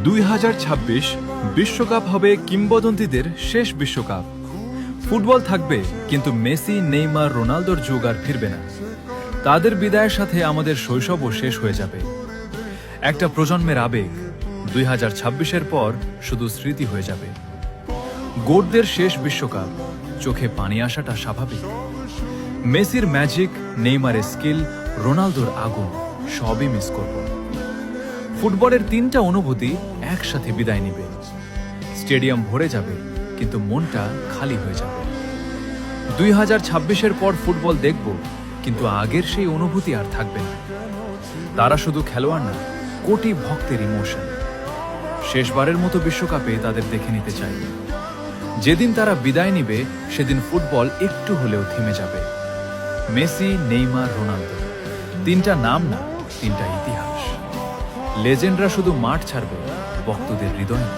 2026 বিশ্বকাপ হবে কিংবদন্তিদের শেষ বিশ্বকাপ। ফুটবল থাকবে, কিন্তু মেসি, নেইমার, রোনালদোর যুগ আর ফিরবে না। তাদের বিদায়ের সাথে আমাদের শৈশবও শেষ হয়ে যাবে। একটা প্রজন্মের আবেগ 2026-এর পর শুধু স্মৃতি হয়ে যাবে। গোটদের শেষ বিশ্বকাপ, চোখে পানি আসাটা স্বাভাবিক। মেসির ম্যাজিক, নেইমারের স্কিল, রোনালদোর আগুন সবই মিস করব। ফুটবলের তিনটা অনুভূতি একসাথে বিদায় নিবে। স্টেডিয়াম ভরে যাবে, কিন্তু মনটা খালি হয়ে যাবে। 2026-এর পর ফুটবল দেখব, কিন্তু আগের সেই অনুভূতি আর থাকবে না। তারা শুধু খেলোয়াড় না, কোটি ভক্তের ইমোশন। শেষবারের মতো বিশ্বকাপে তাদের দেখে নিতে চাই। যেদিন তারা বিদায় নিবে, সেদিন ফুটবল একটু হলেও থেমে যাবে। মেসি, নেইমার, রোনালদো, তিনটা নাম না, তিনটা ইতিহাস। লেজেন্ডরা শুধু মাঠ ছাড়বে, ভক্তদের হৃদয়।